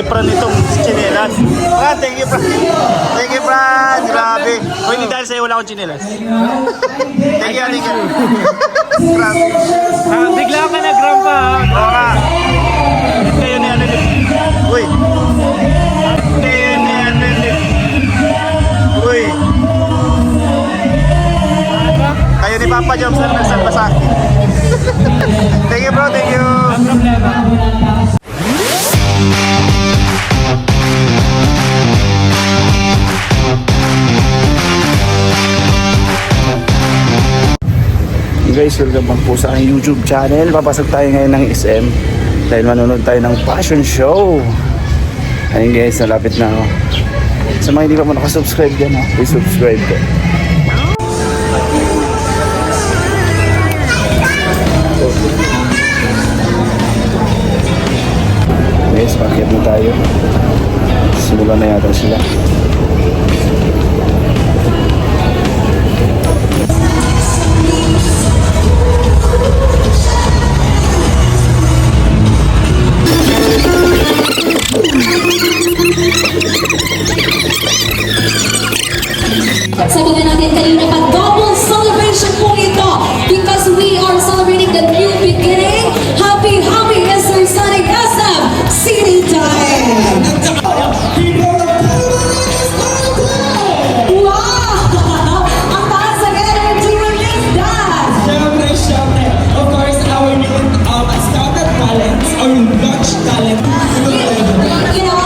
Fran itong chinelas. Fran, thank you Fran. Thank you Fran, grabe. O hindi dahil sa'yo wala akong chinelas. Thank you, thank you. Grabe. Bigla ka nag-gram pa ha. Oo nga. Kayo ni ano din. Uy. Kayo ni ano din. Uy. Kayo ni Papa Joms na nagsalpa sa akin. Thank you bro, thank you. Hey guys, welcome back po sa aking YouTube channel. Papasok tayo ngayon ng SM dahil manonood tayo ng fashion show. Ayun guys, nalapit na ako. Sa mga hindi pa mo nakasubscribe dyan ha, please subscribe ko. Guys, paket na tayo. Simulan na yata sila. Sabihin natin kanina pa, double celebration po ito because we are celebrating the new beginning. Happy, happy Mr. Sonic SM City Time! Wow! Ang taas ng energy release that! Siyempre, of course, our new scouted talents or launch talent. You know,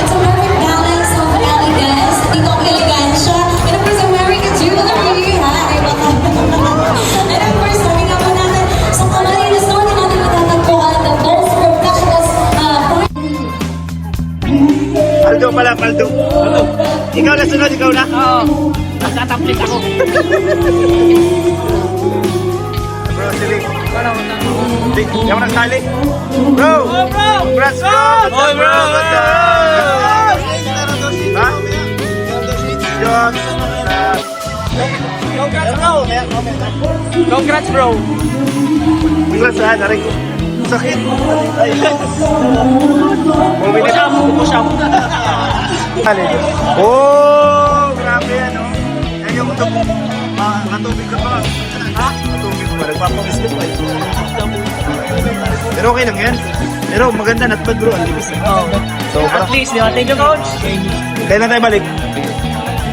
it's a perfect balance of elegance. Dito ang elegansya. And of course, I'm wearing a jewelry. Hi! And of course, sabi nga po natin, sa Camarines Norte natin matatagpuan the most professional Aldo pala, Aldo. Ikaw na sunod, ikaw na. Oo. Nagtataplit ako. Bro, sili. Di, yung nagsali. Bro! Oh bro! Congrats bro! Oh bro! Ha? John! Congrats bro! Congrats bro! Congrats ha, narin ko. Sakit. Ay. Push up! Push up! Oh! Grabe yan, no? Yan yung matubig ka pa. Ha? Matubig ka pa. Nagpapang-isip pa. Pero okay lang yan. Pero maganda, not bad bro. Ang libis. Oh. So, At least, di ba? Thank you coach! kailan tayo balik?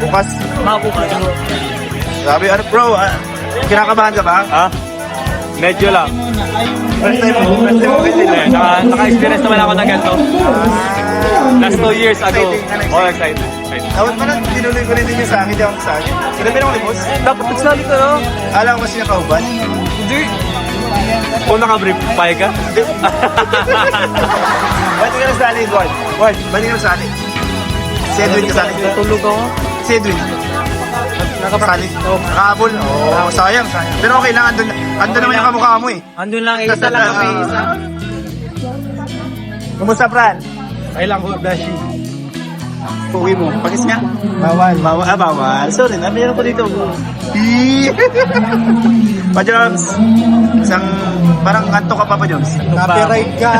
Bukas. Makabukas. Sabi, ano bro, kinakabahan ka ba? Ha? Medyo lang. First time mo kasi Naka-experience naman ako ng ganito. Last 2 years ago. Exciting, Oh, excited. Tawad pa na, tinuloy ko rin din yung sa akin, di ako sa akin. Sinabi na ako ni boss. Dapat nagsali ka, no? Alam ko kasi nakauban. Hindi. Kung naka-brief, payag ka? Ba't ka nasali, Gord? Gord, ba't ka nasali? Si Edwin kasali. Natulog ako. Si Edwin. Nakasali. Nakahabol. Oo, sayang. Pero okay lang, andun naman yung kamukha mo eh. Andun lang, isa lang kami, isa. Kumusta, Fran? Ay lang, Dashi. Uwi mo. Pagis nga. Bawal. Bawal. Ah, bawal. Sorry, meron ko dito. Pa-Joms. Isang, parang kanto ka pa, Pa-Joms. Copyright ka.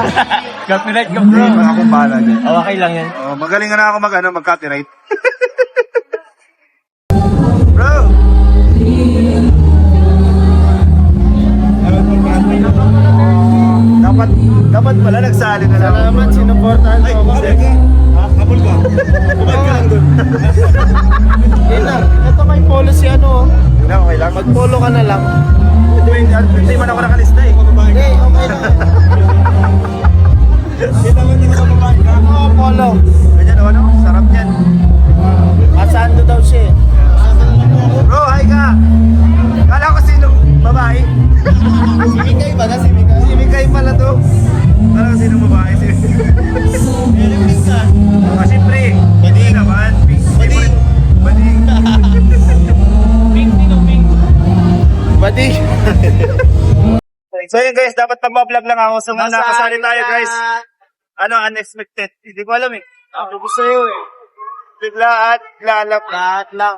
Copyright ka, bro. Mga akong bahala dyan. Oh, okay lang yan. Oh, magaling na ako mag-copyright. Bro! Dapat pala nagsali na lang. Salamat, sinuportahan Ay, mo ako. sige. Ha? Habol ka. Bumag ka lang doon. Ito may policy ano. Hindi, okay lang. Mag-follow ka na lang. Hindi man ako nakalista eh. Hindi, okay lang. Oo, follow. Ganyan o ano? Sarap yan. Asando daw siya eh. Bro, hi ka! Kala ko sinong babae. Si Mikay ba na? Si Mikay? Si Mikay pala to. Kala ko sinong babae. Meron din ka. Siyempre. Bading naman. Bading. Bading. Pink, pink. Bading. So yun guys, dapat pag-vlog lang ako. So nga nakasali tayo guys. Ano, unexpected. Hindi ko alam eh. Ako gusto sa'yo eh. Bigla at lalap. Lahat lang.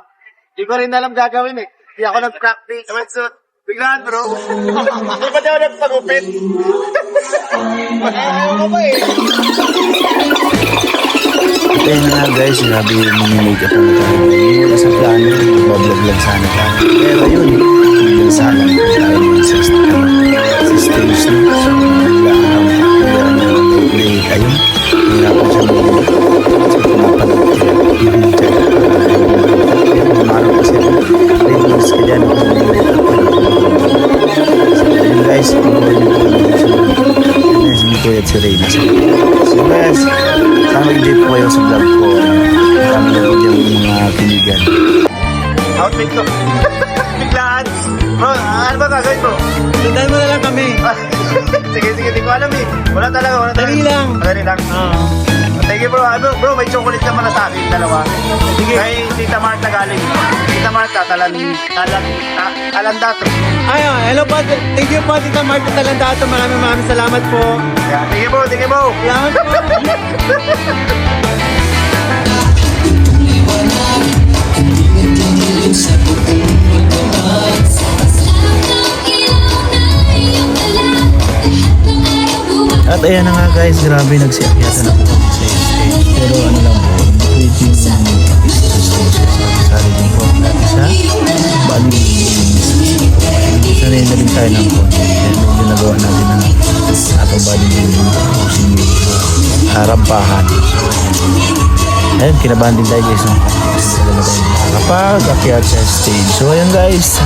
Hindi ko rin alam gagawin eh. Hindi ako nag-practice. So, biglaan bro. Hindi ba daw nagpagupit? Ayaw ko pa eh. ayun na nga guys, grabe yung make up na tayo. Wala sa plano, mag-vlog sana tayo. Pero yun, yung sana tayo sa stage na. So, biglaan late ayun. Hirapan siya mag-vlog. So, pinapanood ko yung check. Umaro kasi reels ka dyan. So, ayun guys, panood yung hindi ko yan si Reyna. So guys, sana mag-dip po kayo sa vlog ko. Marami na po dyan mga kinigan. Outfit ko. Biglaan. Bro, ano ba gagawin bro? Sundan mo na lang kami. Sige, di ko alam eh. Wala talaga. Dali lang. Dali lang. Thank you bro. Bro, may chocolate naman na sa akin, dalawa. Sige. Kay Tita Marta galing. Tita Marta, Talandato. Ayun, hello po. Thank you po, Tita Marta Talandato. Maraming salamat po. Yeah, thank you bro. Salamat po. At ayan na nga guys, grabe nagsiakyatan ako kami sa stage. Pero ano lang po, pwede yung sa stage kasi kasali din po natin sa bali. Sanay na rin tayo ng konti. Kaya medyo nagawa natin ng atong bali yung pusing rampahan. Ayun, kinabahan din tayo guys. No? Kasi talaga tayo nakakapag-akyat sa stage. So ayun guys.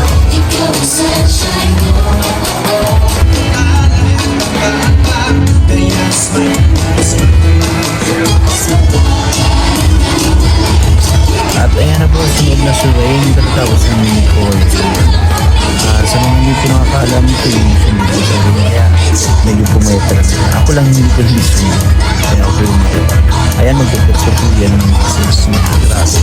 At ayan na po, sunod na si Rain. Tapos ng mini-call. Sa mga hindi ko nakakaalam, ito yung sunod ko sa rin. Kaya medyo pumayat talaga. Ako lang hindi ko hindi sunod. Kaya ako yung ito. Ayan, magpapagsa po yan ng access na grabe.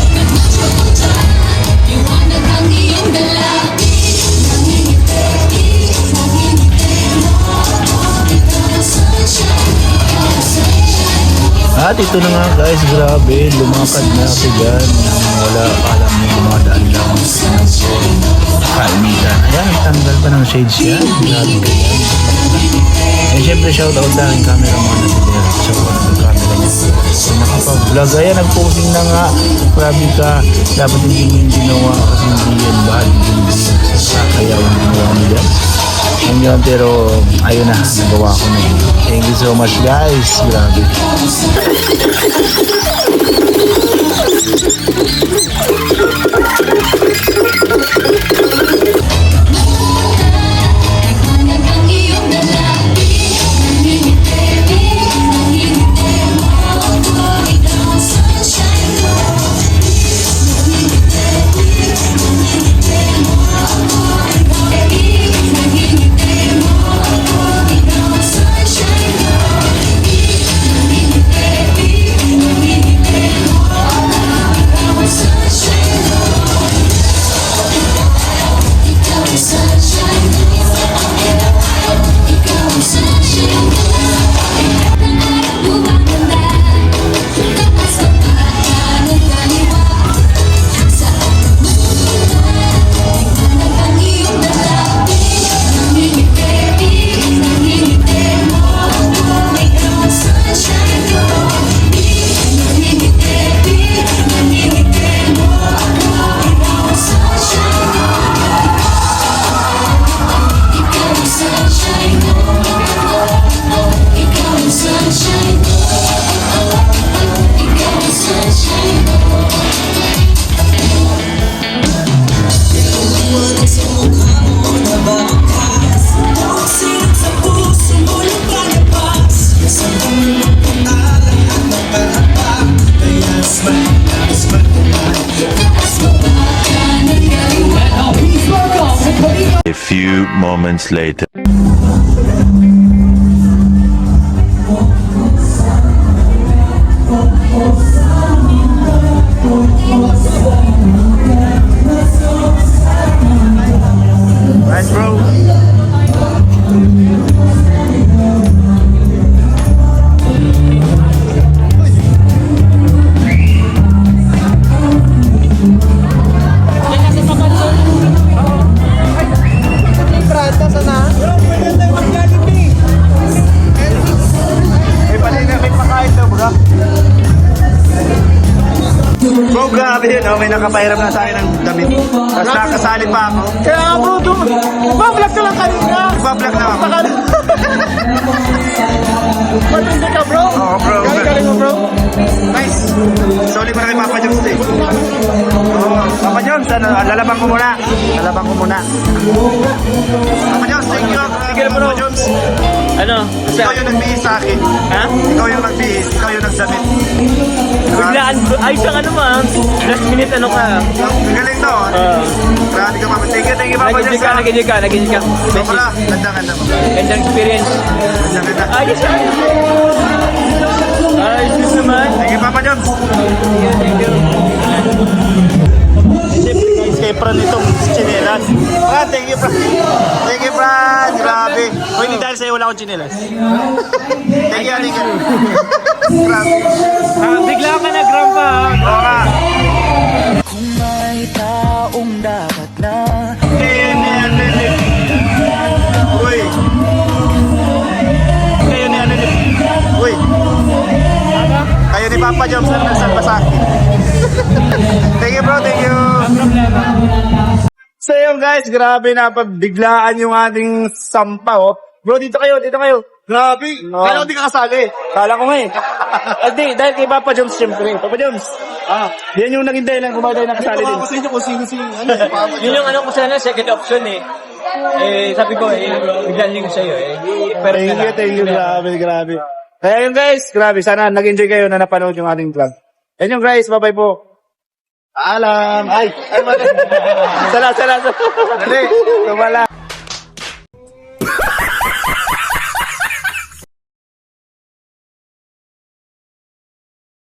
At ito na nga guys, grabe, lumakad na ako dyan nang wala alam mo dumadaan lang ng kainitan. Ayan, tanggal pa ng shades yan. Grabe ka yan. Eh syempre shoutout sa aking cameraman na si Derek. So, nag-camera niya. So, nakapag-vlog. Ayan, nag-posing na nga. Grabe ka. Dapat hindi mo yung ginawa kasi hindi yan bahal. Hindi sa kaya yung ginawa mo dyan. Yun, pero ayun na, nagawa ko na yun. Thank you so much guys. Grabe. A few moments later. Nice bro. Prata, sana? Bro, grabe yun. Oh. May nakapahiram na sa akin ng damit. Tapos nakasali pa ako. Kaya nga bro, nagpa-vlog ka lang kanina. Nagpa-vlog na ako. Matindi ka bro. Oo, bro. Galing mo bro. Nice. Sorry mo na kay Papa Joms eh. Oo, Papa Joms, ano, lalabang ko muna. Lalabang ko muna. Papa Joms, thank you. Sige na Papa Joms. Ano? Ikaw yung nagbihis sa akin. Ha? Ikaw yung nagbihis. Ikaw yung nagdamit. Biglaan, ay siyang ano ma'am. Last minute ano ka. Ang galing to. Grabe ka Papa. Thank you Papa Joms. Nag-enjoy ka. Sobra, ganda mo. Gandang experience. Ganda. Ayos siya. Ayos naman. Thank you Papa Joms. Siyempre guys, kay Fran itong chinelas. Fran, thank you Fran. Thank you Fran, grabe. O hindi dahil sa'yo wala akong chinelas. Thank you. Grabe. Bigla ka nag-gram pa. Oo nga. Kung may taong dapat na Uy. Kayo ni ano ni... Uy. Kayo ni Papa Joms na nagsalba sa akin. Thank you bro, thank you. So yun guys, grabe na pagbiglaan yung ating sampa oh. Bro, dito kayo. Grabe. Kala ko di ka kasali. Kala ko nga eh. Hindi, dahil kay Papa Joms siyempre. Papa Joms. Yan yung naging dahilan kung bakit tayo nakasali din. Ako sa inyo kung sino Papa Yun yung ano ko sana, second option eh. Sabi ko biglaan ko sa'yo eh. Pero Thank you. Grabe. Kaya yun guys, grabe. Sana nag-enjoy kayo na napanood yung ating vlog. Yan yung guys, bye-bye po. Alam. Ay. Sala. Dali. Tumala.